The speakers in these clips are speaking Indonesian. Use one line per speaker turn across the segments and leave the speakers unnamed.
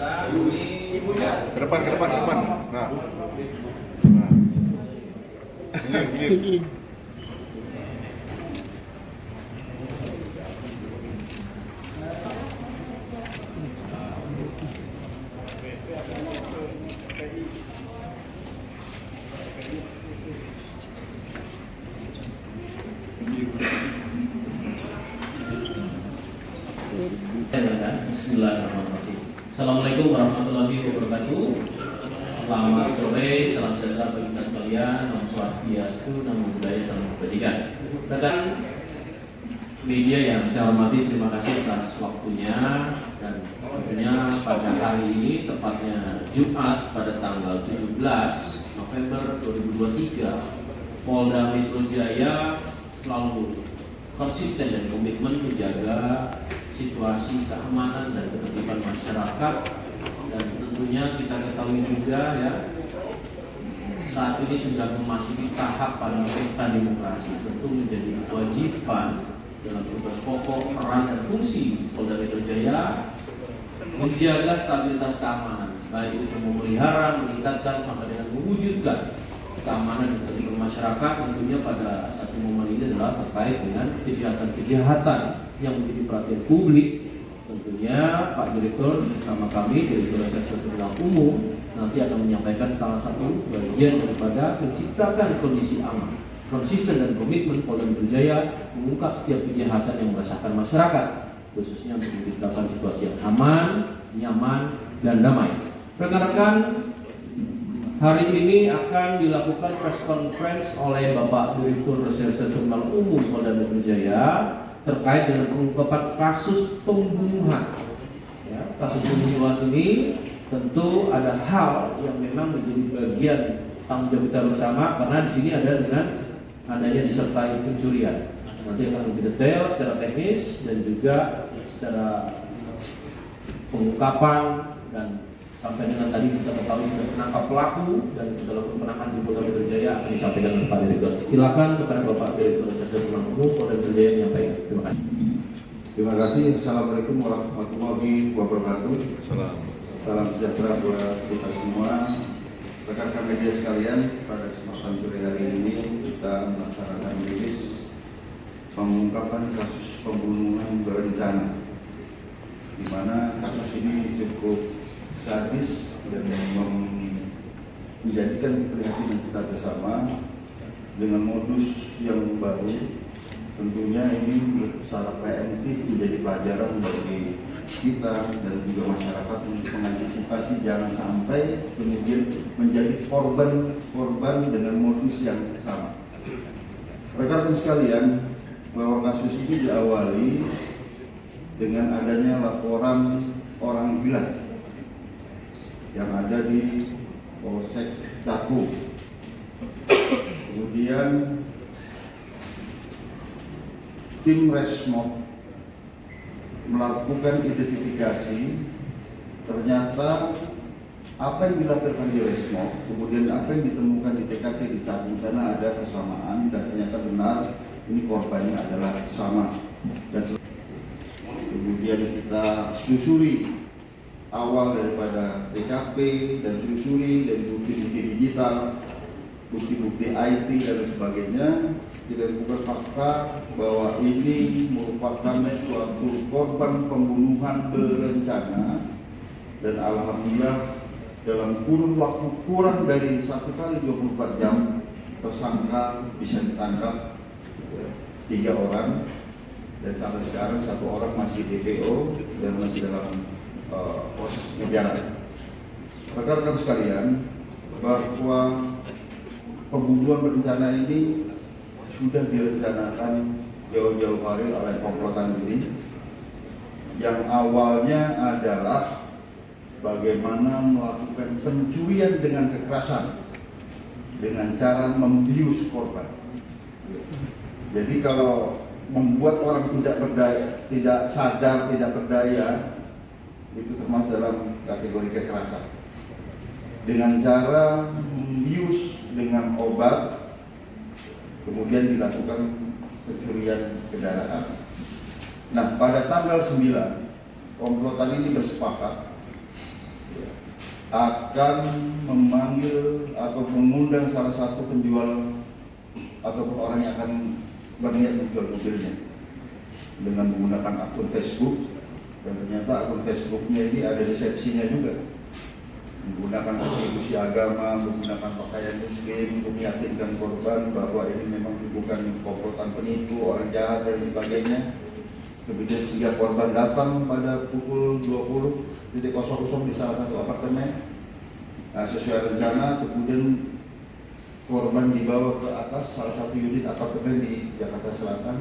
Ke depan. Nah. Ini.
Bismillahirrahmanirrahim. Assalamualaikum warahmatullahi wabarakatuh. Selamat sore, salam sejahtera bagi kita sekalian. Om Swastiastu, Namo Buddhaya, salam kebajikan. Rekan media yang saya hormati, terima kasih atas waktunya dan tentunya pada hari ini, tepatnya Jumat pada tanggal 17 November 2023, Polda Metro Jaya selalu konsisten dan komitmen menjaga situasi keamanan dan ketertiban masyarakat, dan tentunya kita ketahui juga ya, saat ini sudah memasuki tahap pada pesta demokrasi. Tentu menjadi kewajiban dalam tugas pokok, peran dan fungsi Polda Metro Jaya menjaga stabilitas keamanan, baik itu memelihara, meningkatkan sampai dengan mewujudkan keamanan dan ketertiban masyarakat. Tentunya pada satu momen ini adalah terkait dengan kejahatan-kejahatan yang menjadi perhatian publik. Tentunya Pak Direktur bersama kami, Direktur Reserse Kriminal Umum, nanti akan menyampaikan salah satu bagian daripada menciptakan kondisi aman, konsisten dan komitmen Polda Metro Jaya mengungkap setiap kejahatan yang meresahkan masyarakat, khususnya untuk menciptakan situasi yang aman, nyaman, dan damai. Rekan-rekan, hari ini akan dilakukan press conference oleh Bapak Direktur Reserse Kriminal Umum Polda Metro Jaya terkait dengan pengungkapan kasus pembunuhan. Ya, kasus pembunuhan ini tentu ada hal yang memang menjadi bagian tanggung jawab kita bersama, karena di sini ada dengan adanya disertai pencurian. Nanti akan lebih detail secara teknis dan juga secara pengungkapan, dan sampai dengan tadi kita ketahui sudah menangkap pelaku dan kita lakukan penahanan di Polda Metro Jaya akan disampaikan oleh Pak Direktur. Silakan kepada Bapak Direktur Reserse Kriminal Umum Polda Metro Jaya menyampaikan. Terima kasih.
Terima kasih. Assalamualaikum warahmatullahi wabarakatuh. Salam sejahtera buat kita semua. Rekan-rekan media sekalian, pada kesempatan sore hari ini kita melaksanakan rilis pengungkapan kasus pembunuhan berencana, di mana kasus ini cukup sadis dan menjadikan perhatian kita bersama dengan modus yang baru. Tentunya ini secara preemptif menjadi pelajaran bagi kita dan juga masyarakat untuk mengantisipasi jangan sampai kemudian menjadi korban dengan modus yang sama. Rekan-rekan sekalian, bahwa kasus ini diawali dengan adanya laporan orang hilang yang ada di Polsek Cakung. Kemudian tim Resmob melakukan identifikasi. Ternyata apa yang dilakukan di Resmob, kemudian apa yang ditemukan di TKP di Cakung sana ada kesamaan, dan ternyata benar ini korbannya adalah sama. Dan kemudian kita selusuri awal daripada TKP dan selusuri dari bukti-bukti digital, bukti-bukti IT dan sebagainya. Kita bukan fakta bahwa ini merupakan suatu korban pembunuhan berencana, dan alhamdulillah dalam kurun waktu kurang dari 1 kali 24 jam tersangka bisa ditangkap 3 orang, dan sampai sekarang 1 orang masih DPO dan masih dalam proses pengejaran. Rekan-rekan sekalian, bahwa pembunuhan berencana ini sudah direncanakan jauh-jauh hari oleh komplotan ini, yang awalnya adalah bagaimana melakukan pencurian dengan kekerasan dengan cara membius korban. Jadi kalau membuat orang tidak sadar, tidak berdaya, itu termasuk dalam kategori kekerasan. Dengan cara membius dengan obat, kemudian dilakukan pencurian kendaraan. Nah, pada tanggal 9, komplotan ini bersepakat akan memanggil atau mengundang salah satu penjual ataupun orang yang akan berniat menjual mobilnya dengan menggunakan akun Facebook, dan ternyata akun Facebooknya ini ada resepsinya juga, menggunakan atribusi agama, menggunakan pakaian muslim untuk meyakinkan korban bahwa ini memang bukan komplotan penipu, orang jahat dan sebagainya. Kemudian sehingga korban datang pada pukul 20.00 di salah satu apartemen. Nah, sesuai rencana, kemudian korban dibawa ke atas salah satu unit apartemen di Jakarta Selatan.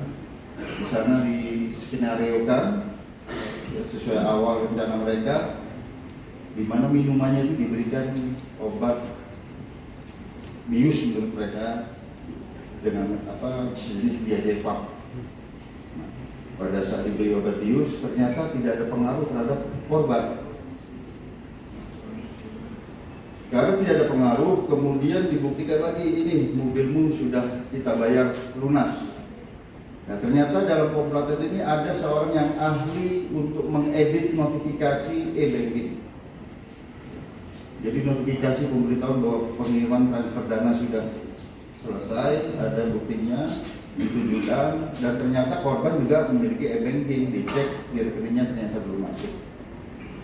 Di sana diskenariokan sesuai awal rencana mereka, di mana minumannya itu diberikan obat bius menurut mereka dengan jenis diazepam. Pada saat diberi obat bius ternyata tidak ada pengaruh terhadap korban. Karena tidak ada pengaruh, kemudian dibuktikan lagi, ini mobilmu sudah kita bayar lunas. Nah, ternyata dalam komplotan ini ada seorang yang ahli untuk mengedit notifikasi e-banking. Jadi notifikasi pemberitahuan bahwa pengiriman transfer dana sudah selesai, ada buktinya, ditunjukkan, dan ternyata korban juga memiliki e-banking, dicek di rekeningnya ternyata belum masuk.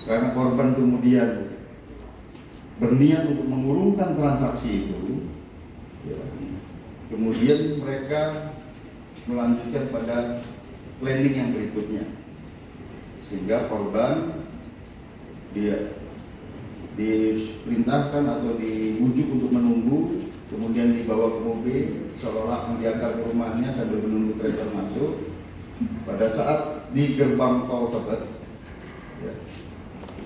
Karena korban kemudian berniat untuk mengurungkan transaksi itu, ya, kemudian mereka melanjutkan pada planning yang berikutnya, sehingga korban dia diperintahkan atau dibujuk untuk menunggu, kemudian dibawa ke mobil seolah diantar ke rumahnya sambil menunggu kereta masuk. Pada saat di gerbang tol Tebet, ya,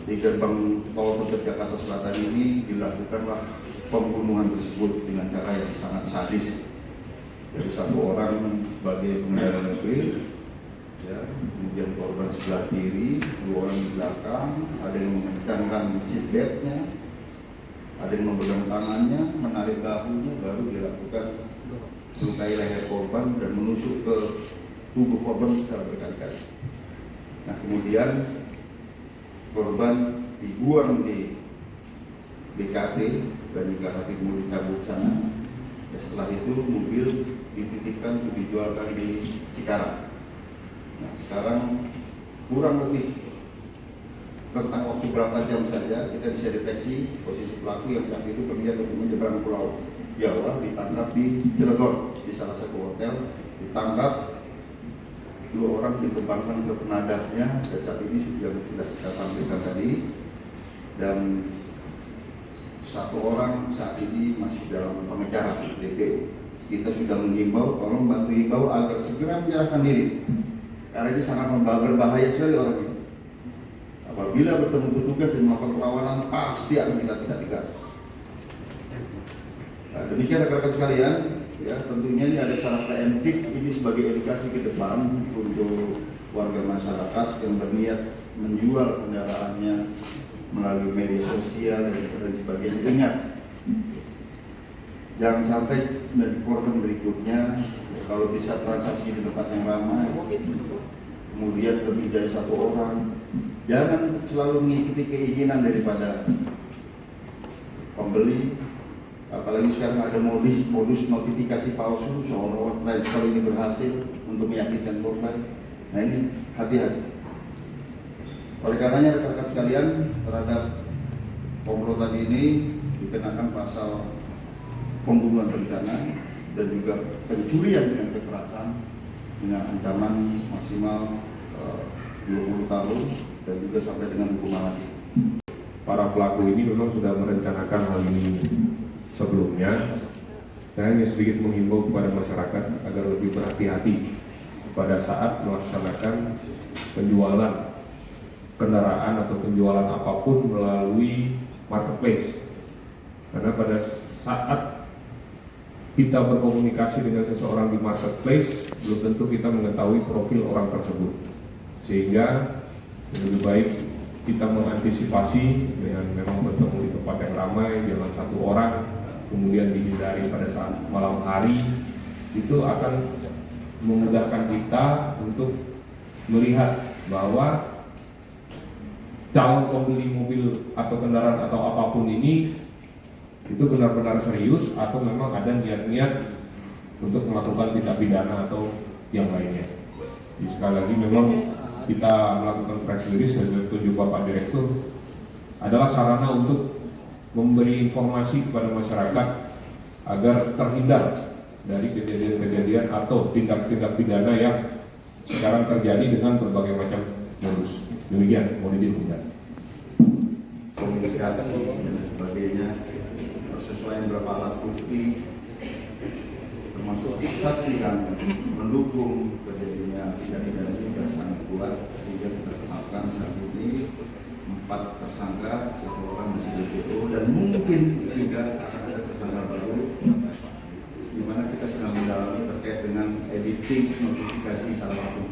di gerbang tol Tebet Jakarta Selatan ini dilakukanlah pembunuhan tersebut dengan cara yang sangat sadis. Dari satu orang sebagai pengendara mobil, ya, kemudian korban sebelah kiri, dua orang di belakang, ada yang mengencangkan seatbeltnya, ada yang memegang tangannya, menarik bahunya, baru dilakukan melukai leher korban dan menusuk ke tubuh korban secara berkali-kali. Nah, kemudian korban dibuang di BKT dan juga hati kemudian cabut sana. Ya, setelah itu mobil dititipkan untuk dijualkan di Cikarang. Nah, sekarang kurang lebih tentang waktu berapa jam saja kita bisa deteksi posisi pelaku yang saat itu berniat untuk menyeberang Pulau Jawa, ditangkap di Cilegon di salah satu hotel, ditangkap, dua orang dikembangkan ke penadahnya, dan saat ini sudah kita tampilkan tadi, dan satu orang saat ini masih dalam pengejaran DPO. Kita sudah menghimbau, tolong bantu himbau agar segera menyerahkan diri, karena ini sangat berbahaya sekali orang ini. Apabila bertemu petugas dan melakukan perlawanan, pasti akan kita tindak tegas. Nah, demikian rekan-rekan sekalian, ya, tentunya ini ada secara preemptif, ini sebagai edukasi ke depan untuk warga masyarakat yang berniat menjual kendaraannya melalui media sosial dan sebagainya. Ingat, jangan sampai menjadi korban berikutnya. Kalau bisa transaksi di tempat yang ramai, kemudian lebih dari satu orang, jangan selalu mengikuti keinginan daripada pembeli. Apalagi sekarang ada modus notifikasi palsu, seolah-olah transfer ini berhasil untuk meyakinkan korban. Nah, ini hati-hati. Oleh karenanya rekan-rekan sekalian, terhadap komplotan ini dikenakan pasal pembunuhan berencana dan juga pencurian dengan kekerasan dengan ancaman maksimal 20 tahun dan juga sampai dengan hukuman mati.
Para pelaku ini memang sudah merencanakan hal ini sebelumnya. Saya hanya sedikit menghimbau kepada masyarakat agar lebih berhati-hati pada saat melaksanakan penjualan kendaraan atau penjualan apapun melalui marketplace. Karena pada saat kita berkomunikasi dengan seseorang di marketplace, belum tentu kita mengetahui profil orang tersebut. Sehingga lebih baik kita mengantisipasi dengan memang bertemu di tempat yang ramai, jangan satu orang, kemudian dihindari pada saat malam hari. Itu akan memudahkan kita untuk melihat bahwa calon pembeli mobil atau kendaraan atau apapun ini itu benar-benar serius atau memang ada niat-niat untuk melakukan tindak pidana atau yang lainnya. Jadi sekali lagi memang kita melakukan press release dan tunjuk Bapak Direktur adalah sarana untuk memberi informasi kepada masyarakat agar terhindar dari kejadian-kejadian atau tindak-tindak pidana yang sekarang terjadi dengan berbagai macam modus. Demikian, mohon izin tidak.
Komunikasi dan sebagainya, sesuai beberapa alat bukti, termasuk saksi yang mendukung terjadinya tindak pidana ini sudah sangat kuat, sehingga kita tetapkan saat ini 4 tersangka, 1 orang masih DPO, dan mungkin juga akan ada tersangka baru, di mana kita sedang mendalami terkait dengan editing notifikasi salah satu